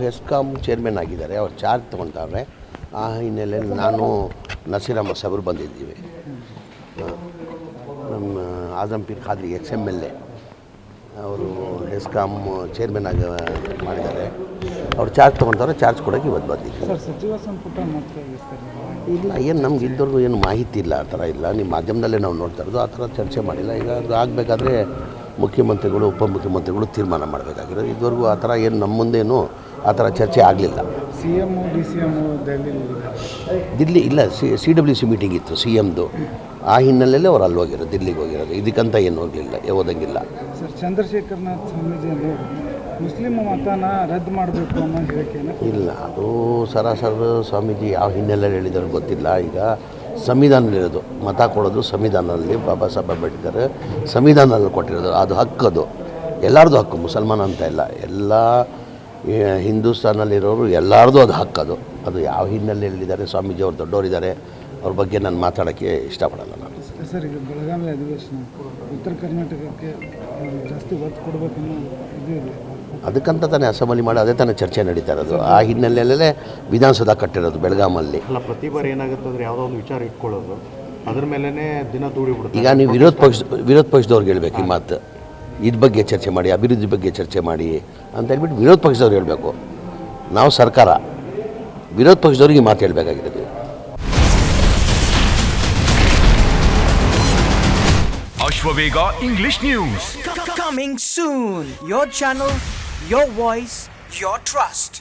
HESCOM chairman ಆಗಿದ್ದಾರೆ, ಅವ್ರು charge ತೊಗೊಳ್ತಾವ್ರೆ. ಆ ಹಿನ್ನೆಲೆಯಲ್ಲಿ ನಾನು ನಸೀರ್ ಅಹಮದ್ ಸಾಹೇಬರು ಬಂದಿದ್ದೀವಿ. ನಮ್ಮ ಆಜಮ್ ಪೀರ್ ಖಾದ್ರಿ XMLA ಅವರು ಹೆಸ್ಕಾಂ ಚೇರ್ಮನ್ ಆಗಿ ಮಾಡಿದ್ದಾರೆ. ಅವ್ರು ಚಾರ್ಜ್ ತೊಗೊಳ್ತಾರೆ, ಚಾರ್ಜ್ ಕೊಡೋಕ್ಕೆ ಇವತ್ತು ಬಂದಿದ್ದೀವಿ. ಸರ್, ಸಚಿವ ಸಂಪುಟ ಇಲ್ಲ, ಏನು ನಮ್ಗೆ ಇದ್ದವ್ರಿಗೂ ಏನು ಮಾಹಿತಿ ಇಲ್ಲ, ಆ ಥರ ಇಲ್ಲ. ನಿಮ್ಮ ಮಾಧ್ಯಮದಲ್ಲೇ ನಾವು ನೋಡ್ತಾ ಇರೋದು, ಆ ಥರ ಚರ್ಚೆ ಮಾಡಿಲ್ಲ. ಈಗ ಅದು ಆಗಬೇಕಾದ್ರೆ ಮುಖ್ಯಮಂತ್ರಿಗಳು ಉಪಮುಖ್ಯಮಂತ್ರಿಗಳು ತೀರ್ಮಾನ ಮಾಡಬೇಕಾಗಿರೋದು. ಇದುವರೆಗೂ ಆ ಥರ ಏನು ನಮ್ಮ ಮುಂದೇನು ಆ ಥರ ಚರ್ಚೆ ಆಗಲಿಲ್ಲ. CM DCM ದಿಲ್ಲಿ ಇಲ್ಲ, CWC ಮೀಟಿಂಗ್ ಇತ್ತು CMದು. ಆ ಹಿನ್ನೆಲೆಯಲ್ಲಿ ಅವ್ರು ಅಲ್ಲಿ ಹೋಗಿರೋದು, ದಿಲ್ಲಿಗೆ ಹೋಗಿರೋದು. ಇದಕ್ಕಂತ ಏನು ಹೋಗಲಿಲ್ಲ, ಓದಂಗಿಲ್ಲ. ಸರ್, ಚಂದ್ರಶೇಖರನಾಥ್ ಸ್ವಾಮೀಜಿಯನ್ನು ಮುಸ್ಲಿಂ ಮತನ ರದ್ದು ಮಾಡಬೇಕು ಅನ್ನೋ ಹೇಳಿಕೆಯನ್ನು ಇಲ್ಲ, ಅದು ಸರಾಸರಿ ಸ್ವಾಮೀಜಿ ಯಾವ ಹಿನ್ನೆಲೆಯಲ್ಲಿ ಹೇಳಿದ್ರು ಗೊತ್ತಿಲ್ಲ. ಈಗ ಸಂವಿಧಾನದಲ್ಲಿರೋದು, ಮತ ಕೊಡೋದು ಸಂವಿಧಾನದಲ್ಲಿ, ಬಾಬಾ ಸಾಹೇಬ್ ಅಂಬೇಡ್ಕರ್ ಸಂವಿಧಾನದಲ್ಲಿ ಕೊಟ್ಟಿರೋದು. ಅದು ಹಕ್ಕದು, ಎಲ್ಲರದು ಹಕ್ಕು, ಮುಸಲ್ಮಾನ ಅಂತ ಇಲ್ಲ, ಎಲ್ಲ ಹಿಂದೂಸ್ತಾನಲ್ಲಿರೋರು ಎಲ್ಲರದು ಅದು ಹಕ್ಕದು. ಅದು ಯಾವ ಹಿನ್ನೆಲೆ ಹೇಳಿದ್ದಾರೆ ಸ್ವಾಮೀಜಿ, ಅವ್ರು ದೊಡ್ಡವರಿದ್ದಾರೆ, ಅವ್ರ ಬಗ್ಗೆ ನಾನು ಮಾತಾಡೋಕ್ಕೆ ಇಷ್ಟಪಡಲ್ಲ ನಾನು. ಸರ್, ಈಗ ಬೆಳಗಾವಿ ಅಧಿವೇಶನ ಉತ್ತರ ಕರ್ನಾಟಕಕ್ಕೆ ಜಾಸ್ತಿ ಒತ್ತು ಕೊಡಬೇಕನ್ನೋ ಇದು ಇದೆ. ಅದಕ್ಕಂತ ತಾನೇ ಅಸೆಂಬ್ಲಿ ಮಾಡಿ ಅದೇ ತಾನೇ ಚರ್ಚೆ ನಡೀತಾ ಇರೋದು. ಆ ಹಿನ್ನೆಲೆಯಲ್ಲೇ ವಿಧಾನಸೌಧ ಕಟ್ಟಿರೋದು ಬೆಳಗಾಮಲ್ಲಿ. ಅಲ್ಲ, ಪ್ರತಿ ಬಾರಿ ಏನಾಗುತ್ತೆ ಅಂದರೆ ಯಾವುದೋ ಒಂದು ವಿಚಾರ ಇಟ್ಕೊಳ್ಳೋದು, ಅದ್ರ ಮೇಲೇ ದಿನ ದೂಡಿಬಿಡುತ್ತೆ. ಈಗ ನೀವು ವಿರೋಧ ಪಕ್ಷದವ್ರಿಗೆ ಹೇಳ್ಬೇಕು ಈ ಮಾತು, ಇದ್ರ ಬಗ್ಗೆ ಚರ್ಚೆ ಮಾಡಿ, ಅಭಿವೃದ್ಧಿ ಬಗ್ಗೆ ಚರ್ಚೆ ಮಾಡಿ ಅಂತ ಹೇಳ್ಬಿಟ್ಟು ವಿರೋಧ ಪಕ್ಷದವ್ರು ಹೇಳಬೇಕು. ನಾವು ಸರ್ಕಾರ, ವಿರೋಧ ಪಕ್ಷದವ್ರಿಗೆ ಮಾತು ಹೇಳಬೇಕಾಗಿರೋದು. Ashwavega English News. Coming soon. Your channel, your voice, your trust.